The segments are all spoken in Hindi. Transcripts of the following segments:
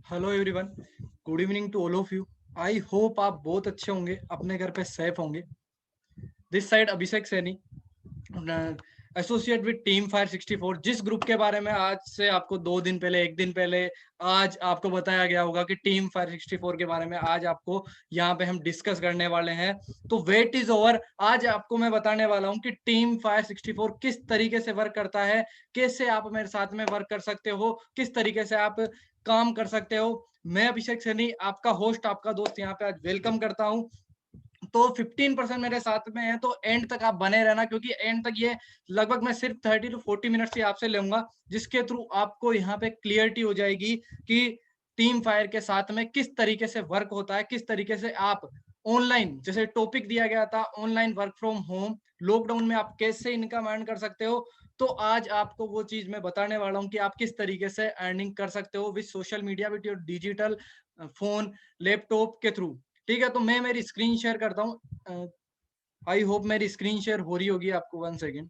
Hello everyone, good evening to all of you. I hope आप बहुत अच्छे होंगे, अपने घर पे सेफ होंगे। This side Abhishek Saini, associate with team fire 64। जिस ग्रुप के बारे में आज से आपको 2 दिन पहले, 1 दिन पहले आज आपको बताया गया होगा कि टीम फायर 64 के बारे में आज आपको यहाँ पे हम डिस्कस करने वाले हैं। तो वेट इज ओवर। आज आपको मैं बताने वाला हूँ कि टीम फायर 64 किस तरीके से वर्क करता है, कैसे आप मेरे साथ में वर्क कर सकते हो, किस तरीके से आप काम कर सकते हो। मैं अभिषेक सैनी, आपका होस्ट, आपका दोस्त, यहाँ पे आज वेलकम करता हूँ। तो 15% मेरे साथ में है, तो एंड तक आप बने रहना, क्योंकि एंड तक ये लगभग मैं सिर्फ 30 to 40 मिनट्स ही आपसे लूंगा, जिसके थ्रू आपको यहाँ पे क्लियरिटी हो जाएगी कि टीम फायर के साथ में किस तरीके से वर्क होता है, किस तरीके से आप ऑनलाइन, जैसे टॉपिक दिया गया था online work from home, lockdown में आप कैसे इनकम अर्न कर सकते हो। तो आज आपको वो चीज मैं बताने वाला हूँ कि आप किस तरीके से अर्निंग कर सकते हो with social media, with your digital phone, laptop के थ्रू। ठीक है, तो मैं मेरी स्क्रीन शेयर करता हूँ। आई होप मेरी स्क्रीन शेयर हो रही होगी आपको। 1 सेकेंड,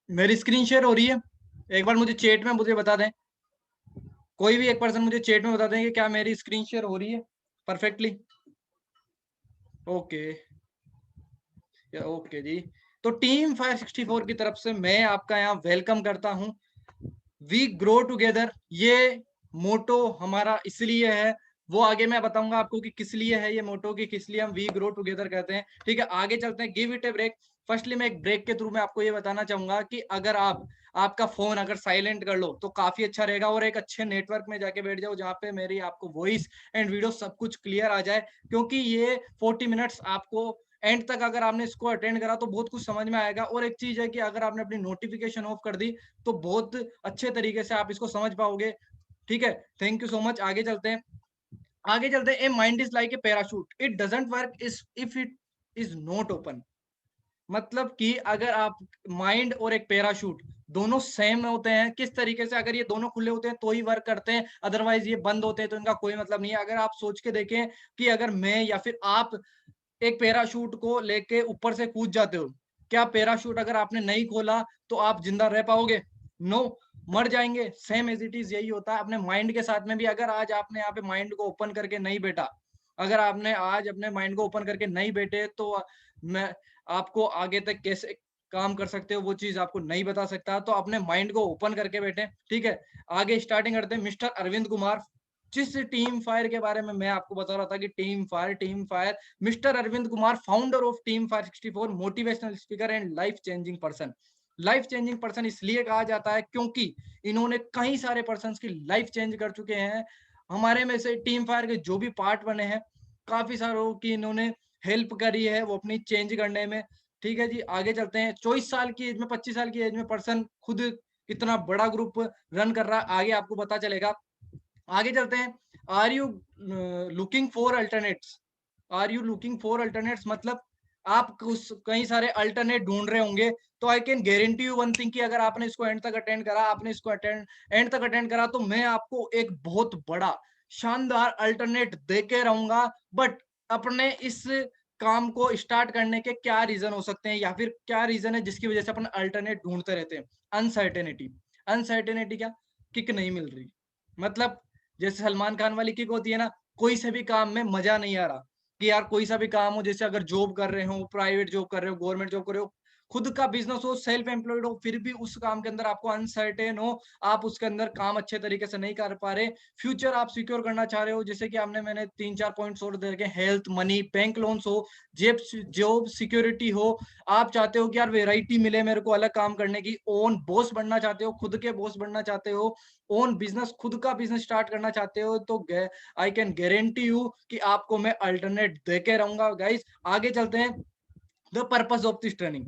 मेरी स्क्रीन शेयर हो रही है? एक बार मुझे चैट में मुझे बता दें, कोई भी एक पर्सन मुझे चैट में बता दें कि क्या मेरी स्क्रीन शेयर हो रही है परफेक्टली। ओके, ओके जी। तो टीम फायर 64 की तरफ से मैं आपका यहाँ वेलकम करता हूँ। वी ग्रो टुगेदर, ये मोटो हमारा इसलिए है, वो आगे मैं बताऊंगा आपको कि किस लिए है ये मोटो, कि किस लिए हम वी ग्रो टुगेदर कहते हैं। ठीक है, आगे चलते हैं। Give it a break. Firstly मैं एक ब्रेक के थ्रू मैं आपको ये बताना चाहूंगा कि अगर आपका फोन अगर साइलेंट कर लो तो काफी अच्छा रहेगा, और एक अच्छे नेटवर्क में जाके बैठ जाओ जहाँ पे मेरी आपको वॉइस एंड वीडियो सब कुछ क्लियर आ जाए, क्योंकि ये 40 मिनट्स आपको एंड तक अगर आपने इसको अटेंड करा तो बहुत कुछ समझ में आएगा। और एक चीज है कि अगर आपने अपनी नोटिफिकेशन ऑफ कर दी तो बहुत अच्छे तरीके से आप इसको समझ पाओगे। ठीक है, थैंक यू सो मच। आगे चलते हैं, आगे चलते हैं। A mind is like a parachute, it doesn't work is if it is not open. मतलब कि अगर आप, माइंड और एक पैराशूट दोनों सेम होते हैं, किस तरीके से, अगर ये दोनों खुले होते हैं तो ही वर्क करते हैं, अदरवाइज ये बंद होते हैं तो इनका कोई मतलब नहीं है। अगर आप सोच के देखें कि अगर मैं या फिर आप एक पैराशूट को लेके ऊपर से कूद जाते हो, क्या पैराशूट अगर आपने नहीं खोला तो आप जिंदा रह पाओगे? नो, मर जाएंगे। सेम एज इट इज यही होता है अपने माइंड के साथ में भी। अगर आज आपने यहाँ पे माइंड को ओपन करके नहीं बैठा, अगर आपने आज अपने माइंड को ओपन करके नहीं बैठे, तो मैं आपको आगे तक कैसे काम कर सकते हो वो चीज आपको नहीं बता सकता। तो अपने माइंड को ओपन करके बैठे। ठीक है, आगे स्टार्टिंग करते हैं। मिस्टर अरविंद कुमार, जिस टीम फायर के बारे में मैं आपको बता रहा था कि team fire, mister Arvind Kumar, founder of team fire 64, motivational speaker and life changing person. Life changing person इसलिए कहा जाता है क्योंकि इन्होंने कई सारे पर्सन की लाइफ चेंज कर चुके हैं। हमारे में से टीम फायर के जो भी पार्ट बने हैं, काफी सारों की इन्होंने हेल्प करी है वो अपनी चेंज करने में। ठीक है जी, आगे चलते हैं। 24 साल की एज में, 25 साल की एज में पर्सन खुद इतना बड़ा ग्रुप रन कर रहा है, आगे आपको पता चलेगा। आगे चलते हैं। Are you looking for alternates? Are you looking for alternates मतलब आप कुछ कई सारे अल्टरनेट ढूंढ रहे होंगे। तो I can guarantee you one thing कि अगर आपने इसको एंड तक अटेंड करा, आपने इसको एंड तक अटेंड करा, तो मैं आपको एक बहुत बड़ा शानदार अल्टरनेट दे के रहूंगा। बट अपने इस काम को स्टार्ट करने के क्या रीजन हो सकते हैं, या फिर क्या रीजन है जिसकी वजह से अपन अल्टरनेट ढूंढते रहते हैं? अनसर्टेनिटी। अनसर्टेनिटी क्या? किक नहीं मिल रही। मतलब जैसे सलमान खान वाली किक होती है ना, कोई से भी काम में मजा नहीं आ रहा। कि यार कोई सा भी काम हो, जैसे अगर जॉब कर रहे हो, प्राइवेट जॉब कर रहे हो, गवर्नमेंट जॉब कर रहे हो, खुद का बिजनेस हो, सेल्फ एम्प्लॉयड हो, फिर भी उस काम के अंदर आपको अनसर्टेन हो, आप उसके अंदर काम अच्छे तरीके से नहीं कर पा रहे। फ्यूचर आप सिक्योर करना चाह रहे हो, जैसे कि आपने, मैंने 3-4 पॉइंट्स और दे रखे, हेल्थ, मनी, बैंक लोन्स हो, जॉब सिक्योरिटी हो। आप चाहते हो कि यार वेराइटी मिले मेरे को अलग काम करने की, ओन बॉस बनना चाहते हो, खुद के बॉस बनना चाहते हो, ओन बिजनेस, खुद का बिजनेस स्टार्ट करना चाहते हो, तो आई कैन गारंटी यू कि आपको मैं अल्टरनेट देके रहूंगा गाइस। आगे चलते हैं। The purpose of this training,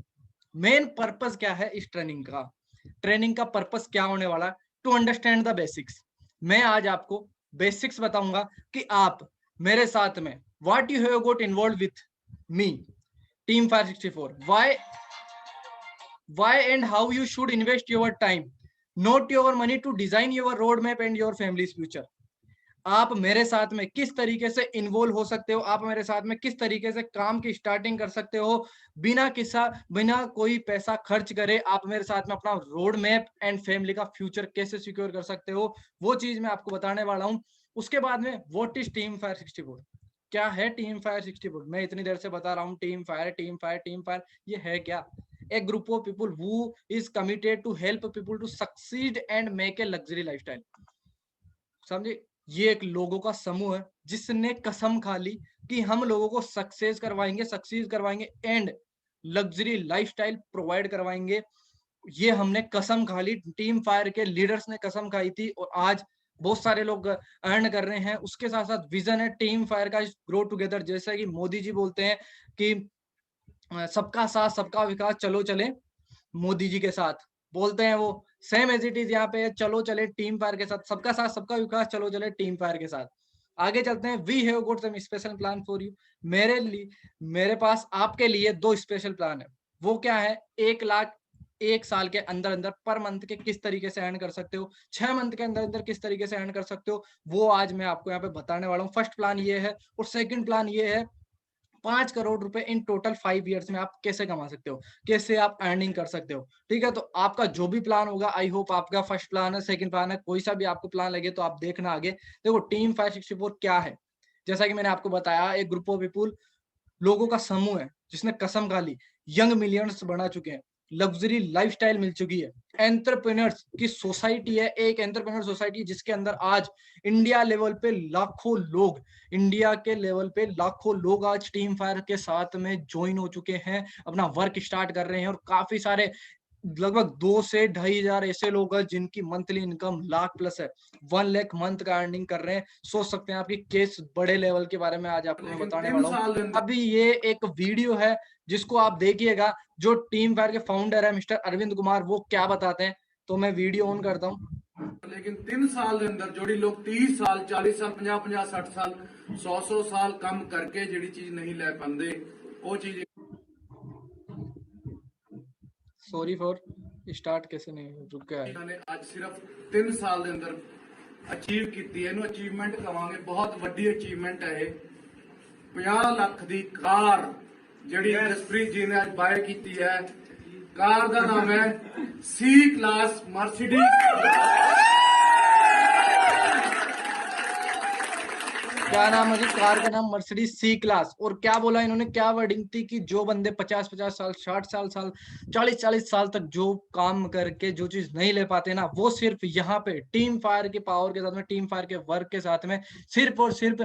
main purpose क्या है इस ट्रेनिंग का? ट्रेनिंग का पर्पस क्या होने वाला? To understand the basics. मैं आज आपको बेसिक्स बताऊंगा कि आप मेरे साथ में what you have got involve with me, team 564, why and how you should invest your time, not your money, to design your roadmap and your family's future. आप मेरे साथ में किस तरीके से इन्वॉल्व हो सकते हो, आप मेरे साथ में किस तरीके से काम की स्टार्टिंग कर सकते हो, बिना कोई पैसा खर्च करे आप मेरे साथ में अपना रोड मैप एंड फैमिली का फ्यूचर कैसे सिक्योर कर सकते हो, वो चीज मैं आपको बताने वाला हूँ। उसके बाद में व्हाट इज टीम फायर 64, क्या है टीम फायर 64? मैं इतनी देर से बता रहा हूँ team fire team fire team fire, ये है क्या? A group of people who is committed to help people to succeed and make a luxury lifestyle. समझे? ये एक लोगों का समूह है जिसने कसम खा ली कि हम लोगों को सक्सेस करवाएंगे, सक्सीड करवाएंगे एंड लग्जरी लाइफस्टाइल प्रोवाइड करवाएंगे। ये हमने कसम खा ली, टीम फायर के लीडर्स ने कसम खाई थी और आज बहुत सारे लोग अर्न कर रहे हैं। उसके साथ साथ विजन है टीम फायर का, ग्रो टुगेदर, जैसा कि मोदी जी बोलते हैं कि सबका साथ सबका विकास, चलो चले मोदी जी के साथ, बोलते हैं वो। सेम एज इट इज यहाँ पे, चलो चले टीम फायर के साथ, सबका साथ सबका विकास, चलो चले टीम फायर के साथ। आगे चलते हैं। We have got some special plan for you. मेरे लिए, मेरे पास आपके लिए 2 स्पेशल प्लान है। वो क्या है? 1 लाख 1 साल के अंदर अंदर पर मंथ के किस तरीके से अर्न कर सकते हो, 6 मंथ के अंदर अंदर किस तरीके से अर्न कर सकते हो, वो आज मैं आपको यहाँ पे बताने वाला हूँ। फर्स्ट प्लान ये है और सेकंड प्लान ये है 5 करोड़ रुपए इन टोटल 5 ईयर्स में आप कैसे कमा सकते हो, कैसे आप अर्निंग कर सकते हो। ठीक है, तो आपका जो भी प्लान होगा, आई होप आपका फर्स्ट प्लान है, सेकंड प्लान है, कोई सा भी आपको प्लान लगे तो आप देखना आगे। देखो टीम 564 क्या है, जैसा कि मैंने आपको बताया, एक ग्रुप ऑफ पीपुल, लोगों का समूह है जिसने कसम खा ली, यंग मिलियंस बना चुके हैं, लग्जरी लाइफस्टाइल मिल चुकी है, एंटरप्रेन्योर्स की सोसाइटी है, एक एंटरप्रेन्योर सोसाइटी जिसके अंदर आज इंडिया लेवल पे लाखों लोग, इंडिया के लेवल पे लाखों लोग आज टीम फायर के साथ में ज्वाइन हो चुके हैं, अपना वर्क स्टार्ट कर रहे हैं और काफी सारे, लगभग 2 से 2,500 ऐसे लोग हैं जिनकी मंथली इनकम लाख प्लस है, 1 लाख मंथ का अर्निंग कर रहे हैं। सोच सकते हैं आपकी केस बड़े लेवल के बारे में आज आपको मैं बताने वाला हूँ। अभी ये एक वीडियो है जिसको आप देखिएगा, जो टीम फायर के फाउंडर है मिस्टर अरविंद कुमार, वो क्या बताते हैं। तो मैं वीडियो ऑन करता हूँ। लेकिन 3 साल के अंदर जोड़ी लोग 30 साल 40 साल 50 60 साल 100 साल कम करके जी चीज नहीं लै पाते, वो चीज सॉरी फॉर स्टार्ट कैसे नहीं रुक गया है। इन्होंने आज सिर्फ 3 साल के अंदर अचीव की है। अचीवमेंट कहांगे, बहुत वड्डी अचीवमेंट है। 50 लाख की कार जी जसप्रीत जी ने आज बाय की है। कार का नाम है सी क्लास मर्सिडीज। क्या नाम है जी? कार का नाम मर्सिडीज सी क्लास। और क्या बोला इन्होंने, क्या वर्डिंग थी कि जो बंदे 50-50 साल 60 साल 40-40 साल तक जो काम करके जो चीज नहीं ले पाते ना, वो सिर्फ यहाँ पे टीम फायर के पावर के साथ में, टीम फायर के वर्क के साथ में सिर्फ और सिर्फ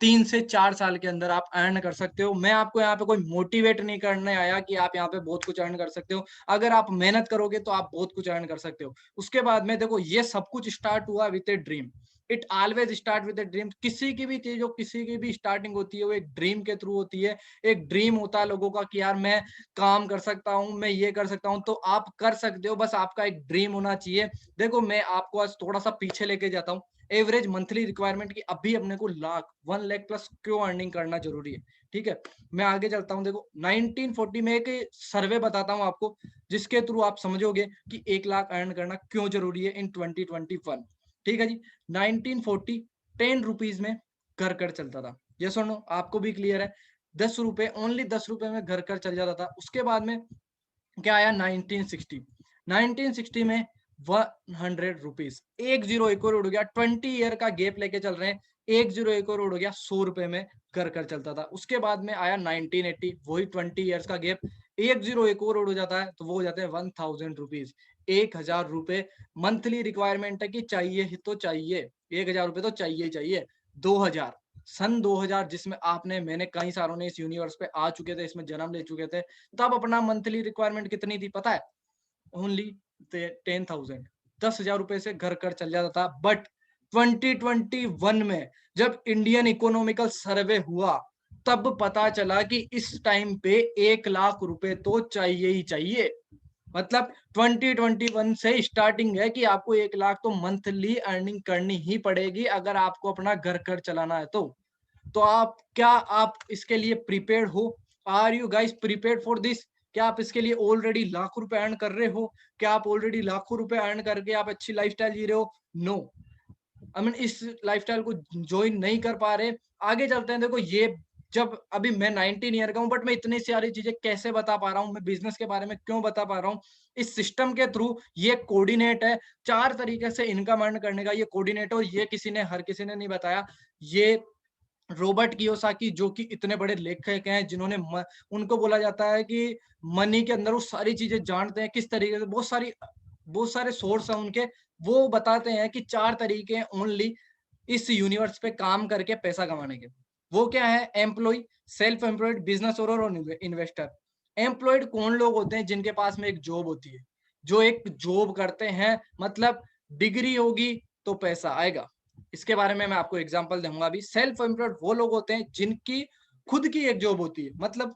3 से 4 साल के अंदर आप अर्न कर सकते हो। मैं आपको यहाँ पे कोई मोटिवेट नहीं करने आया कि आप यहाँ पे बहुत कुछ अर्न कर सकते हो। अगर आप मेहनत करोगे तो आप बहुत कुछ अर्न कर सकते हो। उसके बाद में देखो, ये सब कुछ स्टार्ट हुआ with a dream. It always start with dream. किसी की भी चीज, जो किसी की भी स्टार्टिंग होती है वो एक ड्रीम के थ्रू होती है। एक ड्रीम होता है लोगों का कि यार मैं काम कर सकता हूँ, मैं ये कर सकता हूँ, तो आप कर सकते हो, बस आपका एक ड्रीम होना चाहिए। देखो मैं आपको आज थोड़ा सा पीछे लेके जाता हूँ। एवरेज मंथली रिक्वायरमेंट की अभी अपने को 1 लाख प्लस क्यों अर्निंग करना जरूरी है। ठीक है, मैं आगे चलता हूँ। देखो 1940 में एक सर्वे बताता हूँ आपको, जिसके थ्रू आप समझोगे कि 1 लाख अर्न करना क्यों जरूरी है इन 2021। ठीक है जी। 1940 10 रुपीज में घर कर चलता था। ये सुनो, आपको भी क्लियर है, 10 रुपए, ओनली 10 रुपए में घर कर चल जाता था। उसके बाद में क्या आया? 1960। 1960 में 100 रुपीज, 10 एक और उड़ गया। 20 ईयर का गैप लेके चल रहे हैं, 10 एक और उड़ गया, 100 रुपए में घर कर चलता था। उसके बाद में आया 1980, वही 20 ईयर्स का गैप, 10 एक और उड़ जाता है, तो वो हो जाते हैं 1000 रुपीज, 1000 रुपए मंथली रिक्वायरमेंट है कि चाहिए ही तो चाहिए, 1000 रुपए तो चाहिए ही चाहिए। 2000, सन 2000, जिसमें आपने, मैंने, कई सारों ने इस यूनिवर्स पे आ चुके थे, इसमें जन्म ले चुके थे, तब अपना मंथली रिक्वायरमेंट कितनी थी पता है? ओनली 10,000, 10,000 रुपए से घर कर चल जाता था। बट 2021 में जब इंडियन इकोनॉमिकल सर्वे हुआ, तब पता चला कि इस टाइम पे 1 लाख रुपए तो चाहिए ही चाहिए। मतलब 2021 से स्टार्टिंग है कि आपको 1 लाख तो मंथली अर्निंग करनी ही पड़ेगी अगर आपको अपना घर कर चलाना है। तो आप, क्या आप इसके लिए प्रिपेयर्ड हो? Are you guys prepared for this? क्या आप इसके लिए ऑलरेडी लाखों रुपए अर्न कर रहे हो? क्या आप ऑलरेडी लाखों रुपए अर्न करके आप अच्छी लाइफस्टाइल जी रहे हो? नो। आई मीन इस लाइफस्टाइल को ज्वाइन नहीं कर पा रहे। आगे चलते हैं, देखो ये जब अभी मैं 19 ईयर का हूँ, बट मैं इतनी सारी चीजें कैसे बता पा रहा हूँ, मैं बिजनेस के बारे में क्यों बता पा रहा हूँ, इस सिस्टम के थ्रू। ये कोऑर्डिनेट है, 4 तरीके से इनकम अर्न करने का ये कोऑर्डिनेट, और ये हर किसी ने नहीं बताया। ये रॉबर्ट कियोसाकी, जो कि इतने बड़े लेखक हैं, जिन्होंने उनको बोला जाता है कि मनी के अंदर वो सारी चीजें जानते हैं किस तरीके से, बहुत सारे सोर्स हैं उनके। वो बताते हैं कि 4 तरीके हैं ओनली इस यूनिवर्स पे काम करके पैसा कमाने के। वो क्या है? Employ, self employed, business owner और इन्वेस्टर। एम्प्लॉयड कौन लोग होते हैं? जिनके पास में एक जॉब होती है, जो एक जॉब करते हैं, मतलब डिग्री होगी तो पैसा आएगा। इसके बारे में मैं आपको एग्जांपल दूंगा अभी। सेल्फ एम्प्लॉयड वो लोग होते हैं जिनकी खुद की एक जॉब होती है। मतलब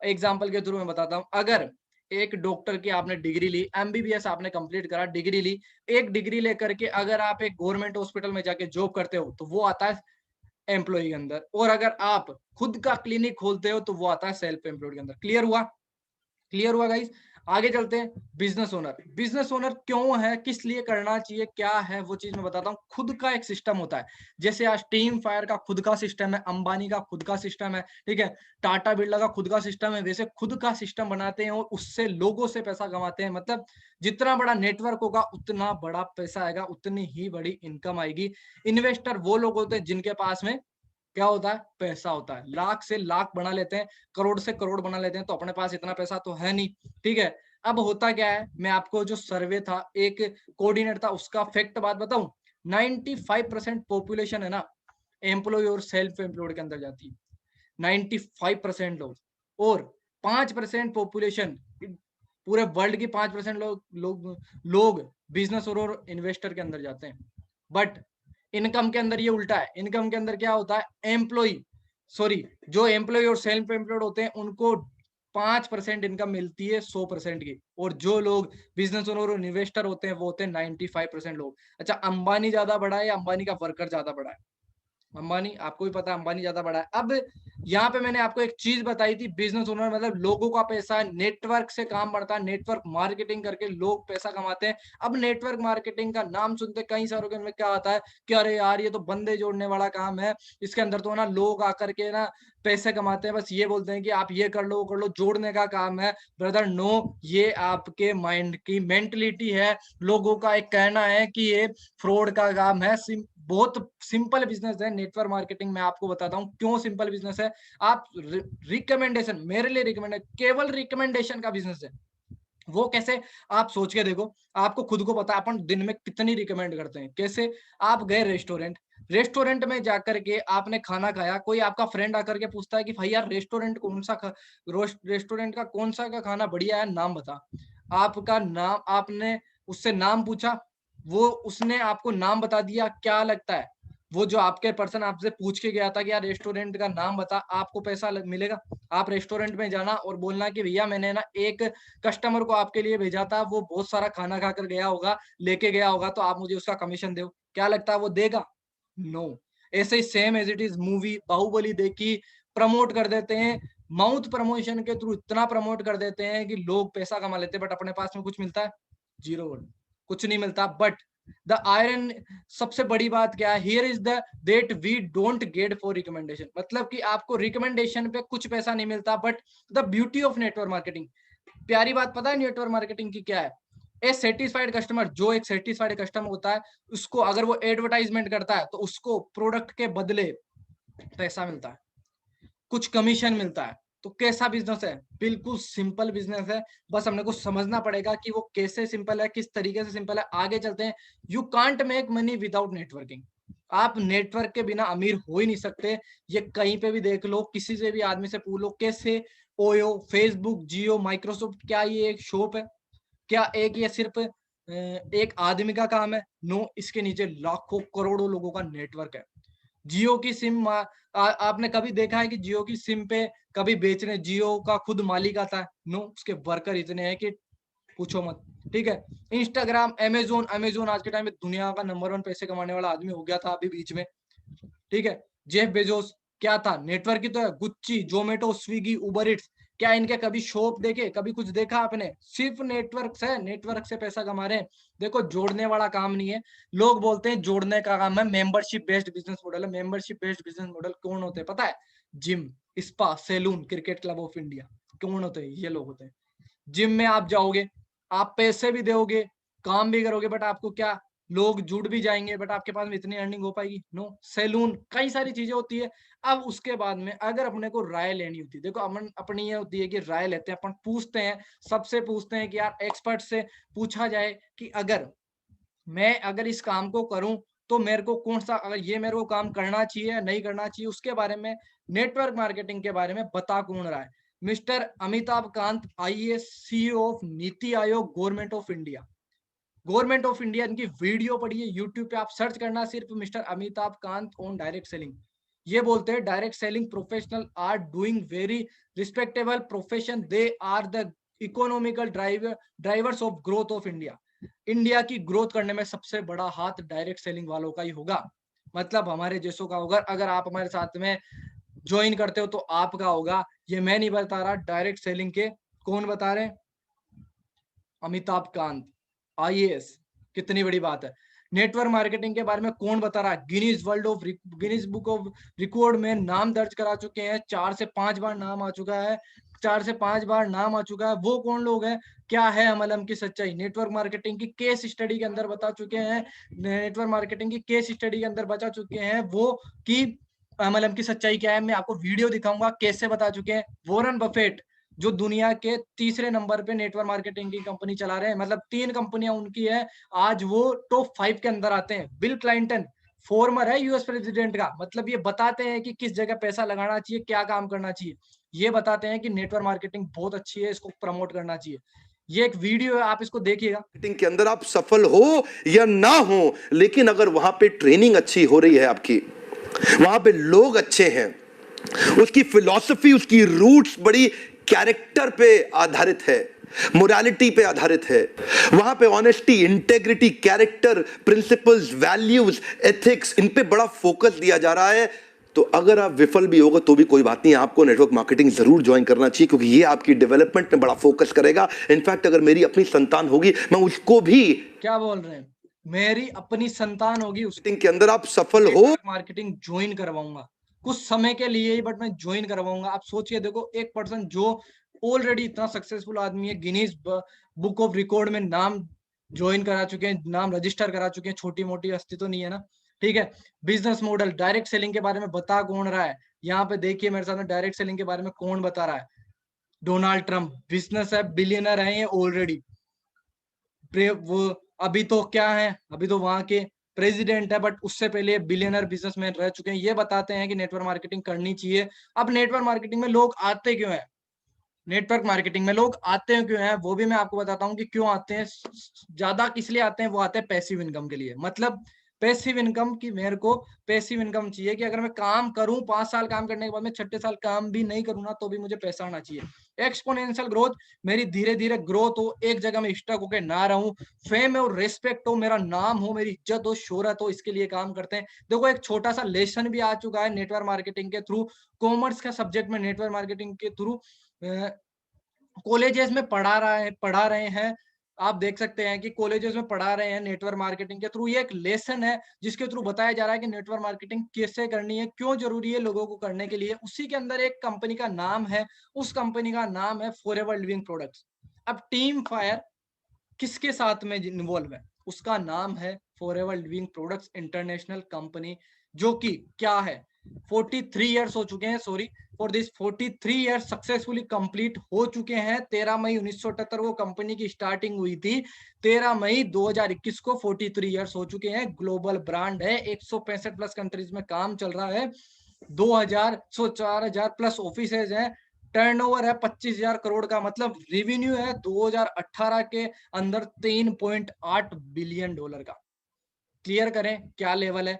एग्जांपल के थ्रू मैं बताता हूँ, अगर एक डॉक्टर की आपने डिग्री ली, एमबीबीएस आपने कंप्लीट करा, डिग्री ली, एक डिग्री लेकर के अगर आप एक गवर्नमेंट हॉस्पिटल में जाके जॉब करते हो तो वो आता है एम्प्लॉय के अंदर, और अगर आप खुद का क्लिनिक खोलते हो तो वो आता है सेल्फ एम्प्लॉयड के अंदर। क्लियर हुआ? क्लियर हुआ गाइस? आगे चलते हैं। बिजनेस ओनर, बिजनेस ओनर क्यों है, किस लिए करना चाहिए, क्या है वो चीज मैं बताता हूँ। खुद का एक सिस्टम होता है, जैसे आज टीम फायर का खुद का सिस्टम है, अंबानी का खुद का सिस्टम है, ठीक है, टाटा बिरला का खुद का सिस्टम है। वैसे खुद का सिस्टम बनाते हैं और उससे लोगों से पैसा कमाते हैं। मतलब जितना बड़ा नेटवर्क होगा उतना बड़ा पैसा आएगा, उतनी ही बड़ी इनकम आएगी। इन्वेस्टर वो लोग होते हैं जिनके पास में क्या होता है? पैसा होता है। लाख से लाख बना लेते हैं, करोड़ से करोड़ बना लेते हैं, तो अपने पास इतना पैसा तो है नहीं, ठीक है। अब होता क्या है, मैं आपको जो सर्वे था, एक कोऑर्डिनेट था, उसका फैक्ट बात बताऊं। 95% पॉपुलेशन है ना, एम्प्लॉय और सेल्फ एम्प्लॉयड के अंदर जाती है। 95% लोग, और 5% पॉपुलेशन, पूरे वर्ल्ड की 5% लोग बिजनेस और इन्वेस्टर के अंदर जाते हैं। बट इनकम के अंदर ये उल्टा है। इनकम के अंदर क्या होता है? एम्प्लॉय, सॉरी, जो एम्प्लॉय और सेल्फ एम्प्लॉयड होते हैं उनको 5% इनकम मिलती है 100% की, और जो लोग बिजनेस ओनर और इन्वेस्टर होते हैं वो होते हैं 95% लोग। अच्छा, अंबानी ज्यादा बड़ा है या अंबानी का वर्कर ज्यादा बड़ा है? अंबानी, आपको भी पता है अंबानी ज्यादा बड़ा है। अब यहाँ पे मैंने आपको एक चीज बताई थी, बिजनेस ओनर मतलब लोगों का पैसा, नेटवर्क से काम बढ़ता है, नेटवर्क मार्केटिंग करके लोग पैसा कमाते हैं। अब नेटवर्क मार्केटिंग का नाम सुनते कई सारों के में क्या आता है कि अरे यार ये तो बंदे जोड़ने वाला काम है, इसके अंदर तो ना लोग आकर के ना पैसे कमाते हैं, बस ये बोलते हैं कि आप ये कर लो वो कर लो, जोड़ने का काम है। ब्रदर नो, ये आपके माइंड की मेंटलिटी है। लोगों का एक कहना है कि ये फ्रॉड का काम है। बहुत सिंपल बिजनेस है नेटवर्क मार्केटिंग। मैं आपको बताता हूँ क्यों सिंपल बिजनेस है। आप रिकमेंडेशन, मेरे लिए रिकमेंड, केवल रिकमेंडेशन का बिजनेस है। वो कैसे? आप सोच के देखो, आपको खुद को पता है अपन दिन में कितनी रिकमेंड करते हैं। कैसे? आप गए रेस्टोरेंट, रेस्टोरेंट में जाकर के आपने खाना खाया, कोई आपका फ्रेंड आकर के पूछता है कि भाई यार रेस्टोरेंट का कौन सा का खाना बढ़िया है, नाम बता। आपका नाम, आपने उससे नाम पूछा, वो उसने आपको नाम बता दिया। क्या लगता है वो जो आपके पर्सन आपसे पूछ के गया था कि यार रेस्टोरेंट का नाम बता, आपको पैसा मिलेगा? आप रेस्टोरेंट में जाना और बोलना कि भैया मैंने ना एक कस्टमर को आपके लिए भेजा था, वो बहुत सारा खाना खाकर गया होगा, लेके गया होगा, तो आप मुझे उसका कमीशन दो। क्या लगता है वो देगा? नो। ऐसे ही same as it is movie Baahubali देखी, प्रमोट कर देते हैं, माउथ प्रमोशन के थ्रू इतना प्रमोट कर देते हैं कि लोग पैसा कमा लेते हैं, बट अपने पास में कुछ मिलता है? जीरो, कुछ नहीं मिलता। बट द आयरन, सबसे बड़ी बात क्या है, here is the date we don't get for recommendation. मतलब कि आपको रिकमेंडेशन पे कुछ पैसा नहीं मिलता, but the beauty of network marketing, प्यारी बात पता है नेटवर्क मार्केटिंग की क्या है? ए सेटिस्फाइड कस्टमर, जो एक सेटिस्फाइड कस्टमर होता है, उसको अगर वो एडवर्टाइजमेंट करता है तो उसको प्रोडक्ट के बदले पैसा मिलता है, कुछ कमीशन मिलता है। तो कैसा बिजनेस है? बिल्कुल सिंपल बिजनेस है। बस हमने को समझना पड़ेगा कि वो कैसे सिंपल है, किस तरीके से सिंपल है। आगे चलते हैं। You can't make money without networking. आप नेटवर्क के बिना अमीर हो ही नहीं सकते। ये कहीं पे भी देख लो, किसी से भी आदमी से पूछ लो कैसे। ओयो, फेसबुक, जियो, माइक्रोसॉफ्ट, क्या ये एक शॉप है? क्या एक ये सिर्फ एक आदमी का काम है? नो, इसके नीचे लाखों करोड़ों लोगों का नेटवर्क है। जियो की सिम आपने कभी देखा है कि जियो की सिम पे कभी बेचने जियो का खुद मालिक आता है? नो, उसके वर्कर इतने हैं कि पूछो मत, ठीक है। इंस्टाग्राम, अमेजोन, अमेजोन आज के टाइम में दुनिया का नंबर 1 पैसे कमाने वाला आदमी हो गया था अभी बीच में, ठीक है। जेफ बेजोस क्या था? नेटवर्क ही तो है। Gucci, Zomato, Swiggy, Uber it's, क्या इनके कभी शॉप देखे, कभी कुछ देखा आपने? सिर्फ नेटवर्क से, नेटवर्क से पैसा कमा रहे हैं। देखो जोड़ने वाला काम नहीं है, लोग बोलते हैं जोड़ने का काम है, मेंबरशिप बेस्ड बिजनेस मॉडल है। मेंबरशिप बेस्ड बिजनेस मॉडल कौन होते हैं पता है? Gym, spa, salon, cricket club of India, कौन होते हैं? ये लोग होते हैं। जिम में आप जाओगे, आप पैसे भी दोगे, काम भी करोगे, बट आपको क्या, लोग जुड़ भी जाएंगे, बट आपके पास में इतनी अर्निंग हो पाएगी? नो। सैलून, कई सारी चीजें होती है। अब उसके बाद में अगर अपने को राय लेनी होती है, देखो अपन अपनी ये होती है कि राय लेते हैं, अपन पूछते हैं, सबसे पूछते हैं कि यार एक्सपर्ट से पूछा जाए कि अगर इस काम को करूं तो मेरे को कौन सा, अगर ये मेरे को काम करना चाहिए या नहीं करना चाहिए, उसके बारे में, नेटवर्क मार्केटिंग के बारे में बता कौन रहा है? Mister Amitabh Kant, IAS, CEO of Niti Aayog, government of India. Government of India, इनकी वीडियो पढ़िए यूट्यूब पे, आप सर्च करना सिर्फ mister Amitabh Kant on direct selling. ये बोलते हैं direct selling professional are doing very respectable profession, they are the economical drivers of growth of India. India की ग्रोथ करने में सबसे बड़ा हाथ डायरेक्ट सेलिंग वालों का ही होगा, मतलब हमारे जैसों का होगा। अगर आप हमारे साथ में ज्वाइन करते हो तो आपका होगा। ये मैं नहीं बता रहा, डायरेक्ट सेलिंग के कौन बता रहे हैं? अमिताभ कांत, आईएएस। कितनी बड़ी बात है। नेटवर्क मार्केटिंग के बारे में कौन बता रहा है? गिनीज बुक ऑफ रिकॉर्ड में नाम दर्ज करा चुके हैं, 4 से 5 बार नाम आ चुका है, 4 से 5 बार नाम आ चुका है। वो कौन लोग हैं? क्या है अमलम की सच्चाई? नेटवर्क मार्केटिंग की केस स्टडी के अंदर बता चुके हैं, नेटवर्क मार्केटिंग की केस स्टडी के अंदर बता चुके हैं वो, कि अमलम की सच्चाई क्या है। मैं आपको वीडियो दिखाऊंगा कैसे बता चुके हैं। वॉरेन बफेट, जो दुनिया के तीसरे नंबर पे नेटवर्क मार्केटिंग की कंपनी चला रहे हैं, मतलब 3 कंपनियां उनकी है, आज वो टॉप 5 के अंदर आते हैं। बिल क्लिंटन, फॉर्मर है यूएस प्रेसिडेंट का, मतलब ये बताते हैं कि किस जगह पैसा लगाना चाहिए, क्या काम करना चाहिए। ये बताते हैं कि नेटवर्क मार्केटिंग बहुत अच्छी है, इसको प्रमोट करना चाहिए। ये एक वीडियो है, आप इसको देखिएगा। मार्केटिंग के अंदर आप सफल हो या ना हो, लेकिन अगर वहां पे ट्रेनिंग अच्छी हो रही है आपकी, वहां पे लोग अच्छे हैं, उसकी फिलॉसफी, उसकी रूट्स बड़ी कैरेक्टर पे आधारित है, मोरालिटी पे आधारित है, वहां पे honesty, integrity, character, principles, values, ethics, इन पे बड़ा फोकस दिया जा रहा है, तो अगर आप विफल भी होगा तो भी कोई बात नहीं, आपको नेटवर्क मार्केटिंग जरूर ज्वाइन करना चाहिए, क्योंकि ये आपकी डेवलपमेंट में बड़ा फोकस करेगा। इनफैक्ट अगर मेरी अपनी संतान होगी, मैं उसको भी, क्या बोल रहे हैं? मेरी अपनी संतान होगी, उसको के अंदर आप सफल हो, मार्केटिंग ज्वाइन करवाऊंगा, कुछ समय के लिए ही, बट मैं ज्वाइन करवाऊंगा। आप सोचिए, देखो एक पर्सन जो ऑलरेडी इतना सक्सेसफुल आदमी है, गिनीज बुक ऑफ रिकॉर्ड में नाम ज्वाइन करा चुके हैं, नाम रजिस्टर करा चुके हैं, छोटी मोटी हस्ती तो नहीं है ना, ठीक है। बिजनेस मॉडल, डायरेक्ट सेलिंग के बारे में बता कौन रहा है? यहाँ पे देखिए मेरे सामने, डायरेक्ट सेलिंग के बारे में कौन बता रहा है? डोनाल्ड ट्रंप, बिजनेस है, बिलियनर है ये ऑलरेडी। वो अभी तो क्या है, अभी तो वहां के प्रेसिडेंट है, बट उससे पहले बिलियनर बिजनेसमैन रह चुके हैं। ये बताते हैं कि नेटवर्क मार्केटिंग करनी चाहिए। अब नेटवर्क मार्केटिंग में लोग आते क्यों हैं? नेटवर्क मार्केटिंग में लोग आते हैं क्यों हैं, वो भी मैं आपको बताता हूँ कि क्यों आते हैं। ज्यादा किस लिए आते हैं? वो आते हैं पैसिव इनकम के लिए। मतलब पैसिव इनकम की, मेरे को पैसिव इनकम चाहिए कि अगर मैं काम करूं, 5 साल काम करने के बाद में 6ठे साल काम भी नहीं करूँ ना, तो भी मुझे पैसा आना चाहिए। एक्सपोनेंशियल ग्रोथ, मेरी धीरे धीरे ग्रोथ हो, एक जगह में स्टक होकर ना रहूं, फेम हो, रेस्पेक्ट हो, मेरा नाम हो, मेरी इज्जत हो, शोहरत हो, इसके लिए काम करते हैं। देखो एक छोटा सा लेसन भी आ चुका है नेटवर्क मार्केटिंग के थ्रू, कॉमर्स का सब्जेक्ट में नेटवर्क मार्केटिंग के थ्रू कॉलेजेस में पढ़ा रहे हैं। आप देख सकते हैं कि कॉलेजेस में पढ़ा रहे हैं नेटवर्क मार्केटिंग के थ्रू। ये एक लेसन है जिसके थ्रू बताया जा रहा है कि नेटवर्क मार्केटिंग कैसे करनी है, क्यों जरूरी है लोगों को करने के लिए। उसी के अंदर एक कंपनी का नाम है, उस कंपनी का नाम है फॉरएवर लिविंग प्रोडक्ट्स। अब टीम फायर किसके साथ में इन्वॉल्व है? उसका नाम है forever living products international company, जो कि क्या है, 43 इयर्स हो चुके हैं, sorry for this, 43 years successfully complete हो चुके हैं। 13 मई 1978 को कंपनी की स्टार्टिंग हुई थी, 13 मई 2021 को 43 इयर्स हो चुके हैं। ग्लोबल ब्रांड है, 165 प्लस कंट्रीज में काम चल रहा है, 4,000 प्लस ऑफिसेज हैं, टर्नओवर है 25,000 करोड़ का, मतलब रेवेन्यू है 2018 के अंदर 3.8 बिलियन डॉलर का। क्लियर करें क्या लेवल है।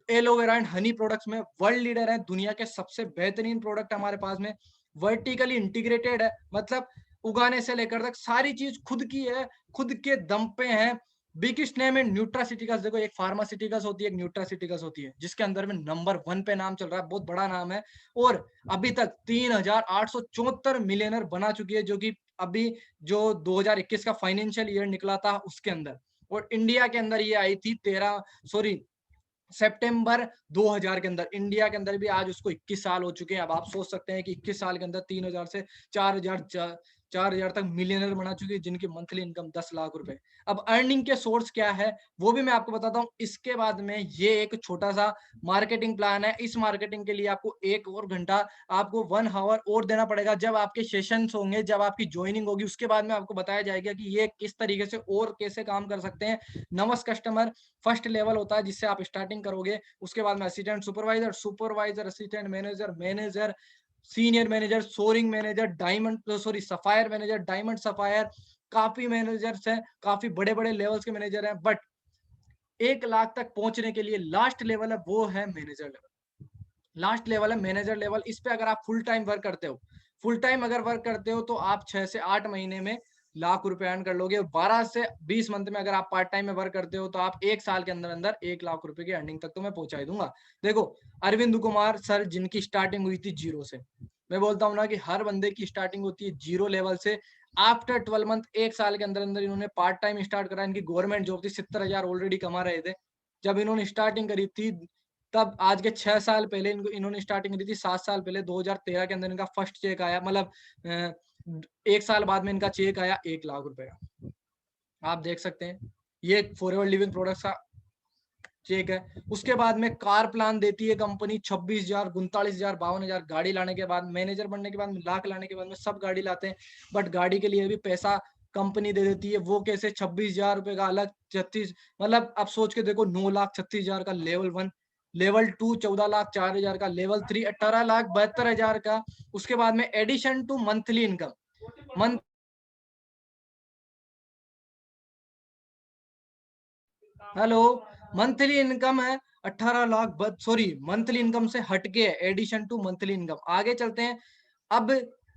एलोवेरा एंड हनी प्रोडक्ट्स में वर्ल्ड लीडर है, दुनिया के सबसे बेहतरीन प्रोडक्ट हमारे पास में, वर्टिकली इंटीग्रेटेड है, मतलब उगाने से लेकर तक सारी चीज खुद की है, खुद के दम पे है। बिगेस्ट नेम है न्यूट्रासिटिकल्स। देखो एक फार्मास्यूटिकल्स होती है, एक न्यूट्रासिटिकल्स होती है, जिसके अंदर में नंबर 1 पे नाम चल रहा है, बहुत बड़ा नाम है। और अभी तक 3874 मिलियनर बना चुकी है, जो कि अभी जो 2021 का फाइनेंशियल ईयर निकला था उसके अंदर। और इंडिया के अंदर ये आई थी सितंबर 2000 के अंदर। इंडिया के अंदर भी आज उसको 21 साल हो चुके हैं। अब आप सोच सकते हैं कि 21 साल के अंदर 3000 से 4000 तक मिलियनर बना चुकी है, जिनकी मंथली इनकम 10 लाख रुपए। अब अर्निंग के सोर्स क्या है वो भी मैं आपको बताता हूँ। इसके बाद में ये एक छोटा सा मार्केटिंग प्लान है। इस मार्केटिंग के लिए आपको 1 और घंटा, आपको 1 आवर और देना पड़ेगा। जब आपके सेशंस होंगे, जब आपकी ज्वाइनिंग होगी, उसके बाद में आपको बताया जाएगा कि ये किस तरीके से और कैसे काम कर सकते हैं। नमस कस्टमर फर्स्ट लेवल होता है जिससे आप स्टार्टिंग करोगे। उसके बाद में assistant supervisor, supervisor assistant, manager, manager senior manager, soaring manager, sapphire manager, diamond sapphire, काफी मैनेजर्स हैं, काफी बड़े बड़े लेवल्स के मैनेजर हैं। बट 1 लाख तक पहुंचने के लिए लास्ट लेवल है वो है मैनेजर लेवल। लास्ट लेवल है मैनेजर लेवल। इस पे अगर आप फुल टाइम वर्क करते हो, फुल टाइम अगर वर्क करते हो तो आप 6 से 8 महीने में लाख रुपए अर्न कर लोगे। 12 से 20 मंथ में अगर आप पार्ट टाइम में वर्क करते हो तो आप 1 साल के अंदर अंदर 1 लाख रुपए की अर्निंग तक तो मैं पहुंचा ही दूंगा। देखो अरविंद कुमार सर, जिनकी स्टार्टिंग हुई थी जीरो से, मैं बोलता हूँ ना कि हर बंदे की स्टार्टिंग होती है जीरो लेवल से। आफ्टर 12 मंथ, 1 साल के अंदर अंदर इन्होंने पार्ट टाइम स्टार्ट करा। इनकी गवर्नमेंट जॉब थी, 70,000 ऑलरेडी कमा रहे थे जब इन्होंने स्टार्टिंग करी थी। तब आज के 6 साल पहले इन्होंने स्टार्टिंग करी थी, 7 साल पहले 2013 के अंदर इनका फर्स्ट चेक आया। मतलब 1 साल बाद में इनका चेक आया 1 लाख रुपए का। आप देख सकते हैं ये फॉरएवर लिविंग प्रोडक्ट्स का चेक है। उसके बाद में कार प्लान देती है कंपनी 26,000, 39,000, 52,000। गाड़ी लाने के बाद, मैनेजर बनने के बाद, लाख लाने के बाद में सब गाड़ी लाते हैं। बट गाड़ी के लिए भी पैसा कंपनी दे देती है। वो कैसे? 26,000 रुपए का अलग, 36, मतलब आप सोच के देखो, 9,36,000 का लेवल 1, लेवल 2 14,04,000 का, लेवल 3 18,72,000 का। उसके बाद में addition to monthly income, month hello, monthly income है 18 लाख, सॉरी मंथली इनकम से हटके है, एडिशन टू मंथली इनकम। आगे चलते हैं। अब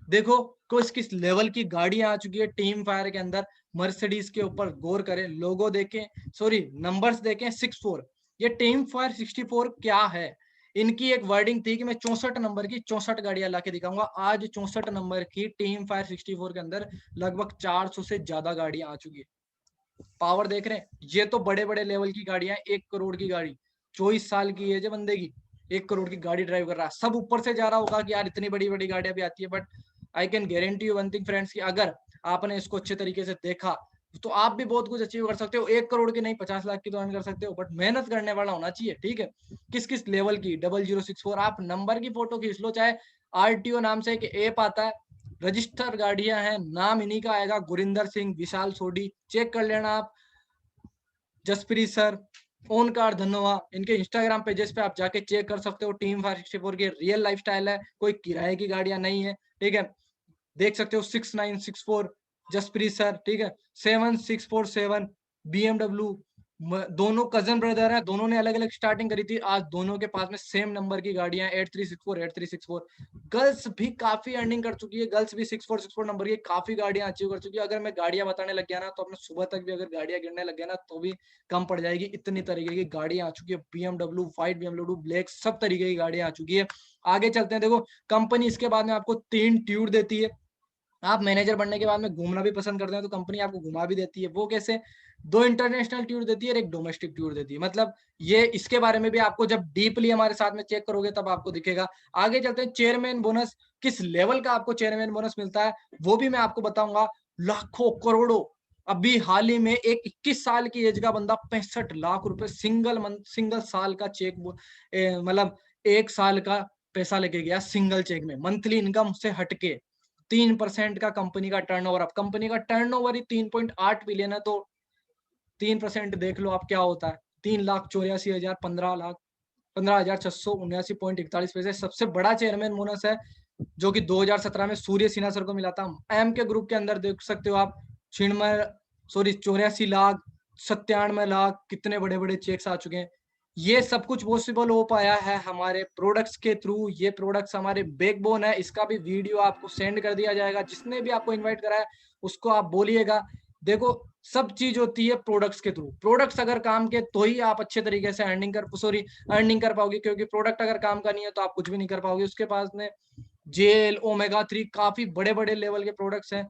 देखो किस किस लेवल की गाड़ियां आ चुकी है टीम फायर के अंदर। मर्सिडीज के ऊपर गौर करें, लोगो देखें, सॉरी नंबर्स देखें। 64, ये टीम फायर 64 क्या है? इनकी एक वर्डिंग थी कि मैं 64 नंबर की 64 गाड़ियां ला के दिखाऊंगा। आज 64 नंबर की टीम फायर 64 के अंदर लगभग 400 से ज्यादा गाड़ियां आ चुकी है। पावर देख रहे हैं? ये तो बड़े बड़े लेवल की गाड़ियां, 1 करोड़ की गाड़ी, 24 साल की एज है बंदे की, 1 करोड़ की गाड़ी ड्राइव कर रहा है। सब ऊपर से जा रहा होगा कि यार इतनी बड़ी बड़ी गाड़ियां भी आती है। But I can guarantee you one thing friends, कि अगर आपने इसको अच्छे तरीके से देखा तो आप भी बहुत कुछ अचीव कर सकते हो। 1 करोड़ की नहीं, 50 लाख की तो अर्न कर सकते हो। बट मेहनत करने वाला होना चाहिए, ठीक है? किस किस लेवल की 0064, आप नंबर की फोटो खींच लो, चाहे आरटीओ नाम से एक ऐप आता है, रजिस्टर गाड़ियां हैं, नाम इन्हीं का आएगा, गुरिंदर सिंह, विशाल सोडी, चेक कर लेना आप। जसप्रीत सर, ओनकार धनोआ, इनके इंस्टाग्राम पेजेस पे आप जाके चेक कर सकते हो। टीम 564 की रियल लाइफस्टाइल है, कोई किराए की गाड़ियां नहीं है, ठीक है? देख सकते हो 6964 जसप्रीत सर, ठीक है? 7647 BMW, दोनों कजन ब्रदर हैं, दोनों ने अलग अलग स्टार्टिंग करी थी। आज दोनों के पास में सेम नंबर की गाड़ियां, 8364 8364। गर्ल्स भी काफी अर्निंग कर चुकी है, गर्ल्स भी 6464 नंबर की काफी गाड़ियां अचीव कर चुकी है। अगर मैं गाड़ियां बताने लग गया ना तो अपने सुबह तक भी अगर गाड़ियां गिनने लग गया ना तो भी कम पड़ जाएगी। इतनी तरीके की गाड़ियां आ चुकी है, BMW, व्हाइट BMW, ब्लैक, सब तरीके की गाड़ियां आ चुकी है। आगे चलते हैं। देखो कंपनी इसके बाद में आपको 3 ट्यूर देती है। आप मैनेजर बनने के बाद में घूमना भी पसंद करते हैं तो कंपनी आपको घुमा भी देती है। वो कैसे? 2 इंटरनेशनल टूर देती है और 1 डोमेस्टिक टूर देती है। मतलब ये, इसके बारे में भी आपको जब डीपली हमारे साथ में चेक करोगे तब आपको दिखेगा। आगे चलते हैं। चेयरमैन बोनस, किस लेवल का आपको चेयरमैन बोनस मिलता है वो भी मैं आपको बताऊंगा। लाखों करोड़ों। अभी हाल ही में एक 21 साल की एज का बंदा 65 लाख रुपए सिंगल साल का चेक, मतलब 1 साल का पैसा लेके गया सिंगल चेक में, मंथली इनकम से हटके। 3% का कंपनी का टर्नओवर, अब कंपनी का टर्नओवर ही 3.8 बिलियन है, तो 3% देख लो आप क्या होता है। 3,84,000, 15,679.41 पैसे। सबसे बड़ा चेयरमैन बोनस है जो कि 2017 में सूर्य सिन्हा सर को मिला था। एम के ग्रुप के अंदर देख सकते हो आप, 84 लाख, 97 लाख, कितने बड़े बड़े चेक्स आ चुके हैं। ये सब कुछ पॉसिबल हो पाया है हमारे प्रोडक्ट्स के थ्रू। ये प्रोडक्ट्स हमारे बैकबोन है। इसका भी वीडियो आपको सेंड कर दिया जाएगा। जिसने भी आपको इनवाइट करा है उसको आप बोलिएगा देखो सब चीज होती है प्रोडक्ट्स के थ्रू। प्रोडक्ट्स अगर काम के तो ही आप अच्छे तरीके से अर्निंग कर पाओगे, क्योंकि प्रोडक्ट अगर काम का नहीं है तो आप कुछ भी नहीं कर पाओगे। उसके पास में जेल, ओमेगा 3 काफी बड़े बड़े लेवल के प्रोडक्ट्स हैं।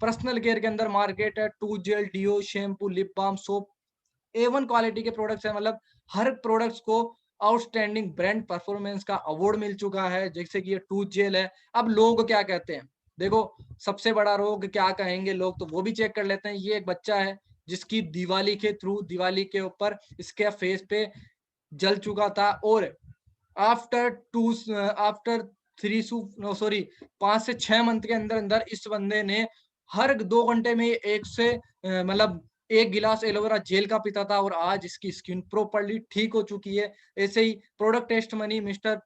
पर्सनल केयर के अंदर मार्केट है, tooth gel, deo, shampoo, lip balm, soap, A1 quality के प्रोडक्ट्स है। मतलब हर प्रोडक्ट्स को आउटस्टैंडिंग ब्रांड परफॉर्मेंस का अवार्ड मिल चुका है, जैसे कि ये टूथ जेल है। अब लोग क्या कहते हैं, देखो सबसे बड़ा रोग क्या कहेंगे लोग, तो वो भी चेक कर लेते हैं। ये एक बच्चा है जिसकी दिवाली के ऊपर इसके फेस पे जल चुका था, और आफ्टर 5 से 6 मंथ के अंदर अंदर इस बंदे ने हर 2 घंटे में मतलब 1 गिलास एलोवेरा जेल का पीता था, और आज इसकी स्किन प्रॉपर्ली ठीक हो चुकी है। ऐसे ही product test money mister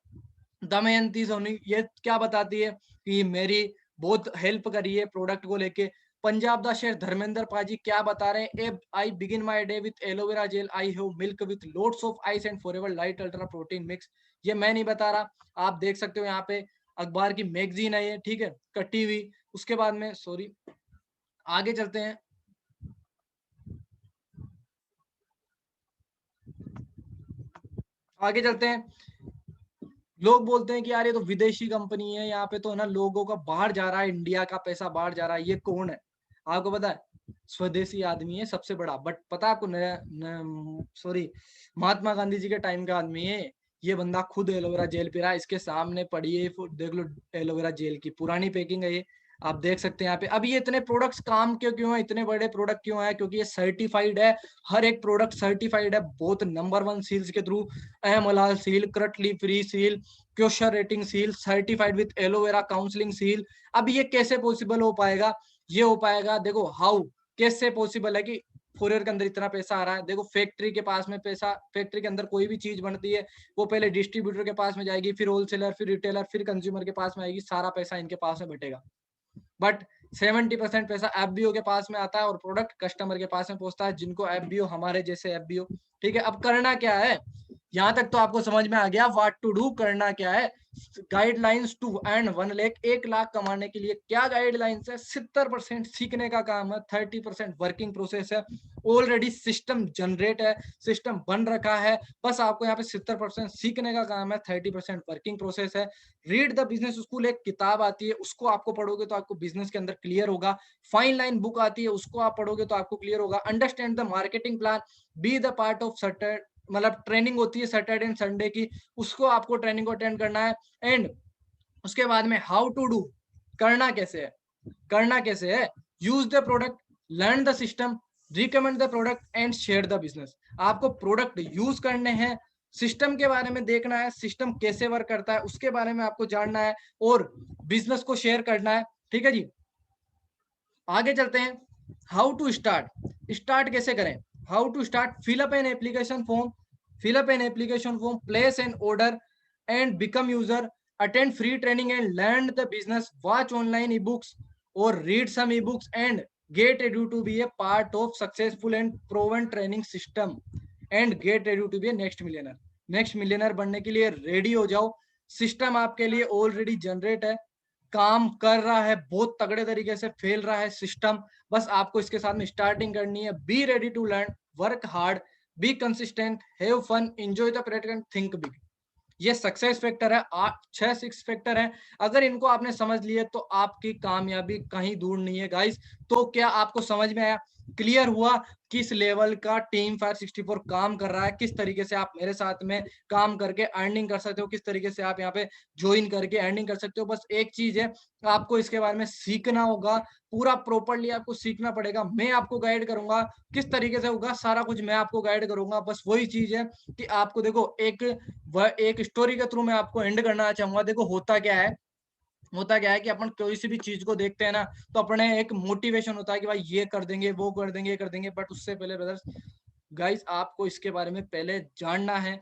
Damayanti Soni ये क्या बताती है कि मेरी बहुत हेल्प करी है प्रोडक्ट को लेके। पंजाब दा शेर धर्मेंद्र पाजी क्या बता रहे हैं, I begin my day with aloe vera gel, I have milk with lots of ice and forever light ultra protein mix. ये मैं नहीं बता रहा, आप देख सकते हो यहाँ पे अखबार की मैगजीन है ये, ठीक है, कटी हुई। उसके बाद में आगे चलते हैं। आगे चलते हैं। लोग बोलते हैं कि यार ये तो विदेशी कंपनी है, यहाँ पे तो है ना लोगों का बाहर जा रहा है, इंडिया का पैसा बाहर जा रहा है। ये कौन है आपको पता है? स्वदेशी आदमी है सबसे बड़ा, बट पता है आपको महात्मा गांधी जी के टाइम का आदमी है ये बंदा। खुद एलोवेरा जेल पी रहा है, इसके सामने पड़ी है, देख लो एलोवेरा जेल की पुरानी पैकिंग है ये, आप देख सकते हैं यहाँ पे। अब ये इतने प्रोडक्ट्स काम क्यों है, इतने बड़े प्रोडक्ट क्यों है? क्योंकि ये सर्टिफाइड है, हर एक प्रोडक्ट सर्टिफाइड है, बहुत नंबर 1 सील्स के थ्रू, एमलाल seal, cruelty free seal, kosher rating seal, certified with aloe vera counselling seal. अब ये कैसे पॉसिबल हो पाएगा? ये हो पाएगा, देखो हाउ, कैसे पॉसिबल है कि फोरियर के अंदर इतना पैसा आ रहा है। देखो फैक्ट्री के पास में पैसा, फैक्ट्री के अंदर कोई भी चीज बनती है वो पहले डिस्ट्रीब्यूटर के पास में जाएगी, फिर होलसेलर, फिर रिटेलर, फिर कंज्यूमर के पास में आएगी, सारा पैसा इनके पास में बटेगा। बट 70% पैसा एफबीओ के पास में आता है और प्रोडक्ट कस्टमर के पास में पहुंचता है, जिनको एफबीओ, हमारे जैसे एफबीओ, ठीक है। अब करना क्या है, यहां तक तो आपको समझ में आ गया व्हाट टू डू, करना क्या है। गाइडलाइंस टू एंड 1 लाख कमाने के लिए क्या गाइडलाइंस है? 70% सीखने का काम है, 30% वर्किंग प्रोसेस है। ऑलरेडी सिस्टम जनरेट है, सिस्टम बन रखा है, बस आपको यहाँ पे 70% सीखने का काम है, 30% वर्किंग प्रोसेस है। रीड द बिजनेस स्कूल एक किताब आती है, उसको आपको पढ़ोगे तो आपको बिजनेस के अंदर क्लियर होगा। फाइन लाइन बुक आती है, उसको आप पढ़ोगे तो आपको क्लियर होगा। Understand the marketing plan, be the part of certain, मतलब ट्रेनिंग होती है सैटरडे एंड संडे की, उसको आपको ट्रेनिंग को अटेंड करना है। एंड उसके बाद में हाउ टू डू, करना कैसे है, करना कैसे है, use the product, learn the system, recommend the product and share the business. आपको प्रोडक्ट यूज करने हैं, सिस्टम के बारे में देखना है, सिस्टम कैसे वर्क करता है उसके बारे में आपको जानना है, और बिजनेस को शेयर करना है, ठीक है जी। आगे चलते हैं। हाउ टू स्टार्ट, स्टार्ट कैसे करें? How to start, fill up an application form, place an order and become user, attend free training and learn the business, watch online e books और read some e books and get ready to be a part of successful and proven training system and get ready to be a next millionaire. Next millionaire बनने के लिए रेडी हो जाओ, सिस्टम आपके लिए ऑलरेडी जनरेट है, काम कर रहा है, बहुत तगड़े तरीके से फैल रहा है सिस्टम। बस आपको इसके साथ में स्टार्टिंग करनी है। Be ready to learn, work hard, be consistent, have fun, enjoy the product and think big. ये सक्सेस फैक्टर है, 6 फैक्टर है। अगर इनको आपने समझ लिए तो आपकी कामयाबी कहीं दूर नहीं है गाइस। तो क्या आपको समझ में आया, क्लियर हुआ किस लेवल का टीम फायर 64 काम कर रहा है, किस तरीके से आप मेरे साथ में काम करके अर्निंग कर सकते हो, किस तरीके से आप यहाँ पे ज्वाइन करके अर्निंग कर सकते हो। बस एक चीज है, आपको इसके बारे में सीखना होगा, पूरा प्रॉपरली आपको सीखना पड़ेगा। मैं आपको गाइड करूंगा किस तरीके से होगा, सारा कुछ मैं आपको गाइड करूंगा। बस वही चीज है कि आपको देखो एक स्टोरी के थ्रू मैं आपको एंड करना चाहूंगा। देखो होता क्या है कि अपन कोई सी भी चीज को देखते हैं ना, तो अपने एक मोटिवेशन होता है कि भाई ये कर देंगे, वो कर देंगे, ये कर देंगे। बट उससे पहले ब्रदर्स गाइस आपको इसके बारे में पहले जानना है,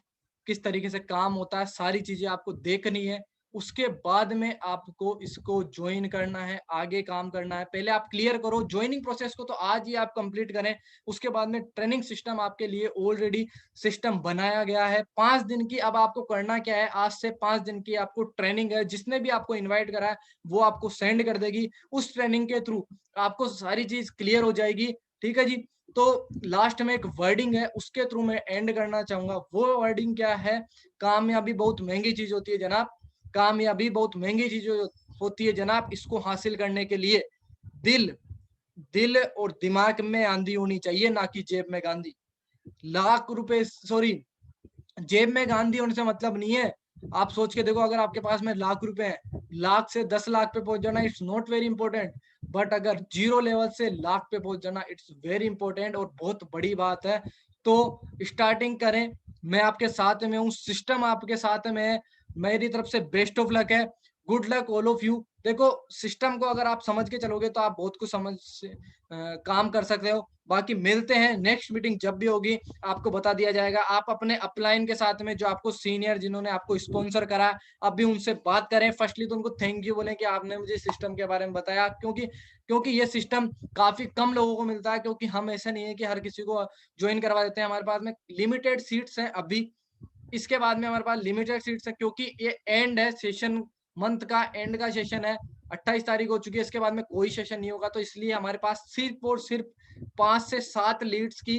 किस तरीके से काम होता है, सारी चीजें आपको देखनी है। उसके बाद में आपको इसको ज्वाइन करना है, आगे काम करना है। पहले आप क्लियर करो ज्वाइनिंग प्रोसेस को, तो आज ही आप कंप्लीट करें। उसके बाद में ट्रेनिंग सिस्टम आपके लिए ऑलरेडी सिस्टम बनाया गया है 5 दिन की। अब आपको करना क्या है, आज से 5 दिन की आपको ट्रेनिंग है। जिसने भी आपको इन्वाइट करा है वो आपको सेंड कर देगी, उस ट्रेनिंग के थ्रू आपको सारी चीज क्लियर हो जाएगी, ठीक है जी। तो लास्ट में एक वर्डिंग है, उसके थ्रू मैं एंड करना चाहूंगा। वो वर्डिंग क्या है? कामयाबी बहुत महंगी चीज होती है जनाब, कामयाबी बहुत महंगी चीज होती है जनाब। इसको हासिल करने के लिए दिल दिल और दिमाग में आंधी होनी चाहिए, ना कि जेब में गांधी। लाख रुपए, सॉरी, जेब में गांधी होने से मतलब नहीं है। आप सोच के देखो, अगर आपके पास में लाख रुपए हैं, लाख से 10 लाख पे पहुंच जाना it's not very important, but अगर जीरो लेवल से लाख पे पहुंच जाना इट्स वेरी इंपॉर्टेंट और बहुत बड़ी बात है। तो स्टार्टिंग करें, मैं आपके साथ में हूँ, सिस्टम आपके साथ में है, मेरी तरफ से बेस्ट ऑफ लक है, good luck all of you. देखो, सिस्टम को अगर आप समझ के चलोगे तो आप बहुत कुछ समझ से काम कर सकते हो। बाकी मिलते हैं, नेक्स्ट मीटिंग जब भी होगी आपको बता दिया जाएगा। आप अपने अपलाइन के साथ में जो आपको सीनियर जिन्होंने आपको स्पॉन्सर करा, अभी उनसे बात करें। फर्स्टली तो उनको थैंक यू बोलें कि आपने मुझे सिस्टम के बारे में बताया, क्योंकि ये सिस्टम काफी कम लोगों को मिलता है, क्योंकि हम ऐसा नहीं है कि हर किसी को ज्वाइन करवा देते हैं। हमारे पास में लिमिटेड सीट्स हैं अभी, इसके बाद में हमारे पास लिमिटेड सीट्स है, क्योंकि ये एंड है सेशन, मंथ का एंड का सेशन है, 28 तारीख हो चुकी है, इसके बाद में कोई सेशन नहीं होगा। तो इसलिए हमारे पास सिर्फ और सिर्फ 5 से 7 लीड्स की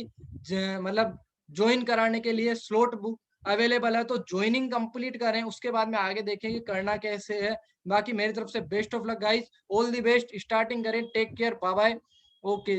मतलब ज्वाइन कराने के लिए स्लॉट बुक अवेलेबल है। तो ज्वाइनिंग कंप्लीट करें, उसके बाद में आगे देखेंगे करना कैसे है। बाकी मेरी तरफ से best of luck guys, all the best, starting करें, take care, bye bye, okay.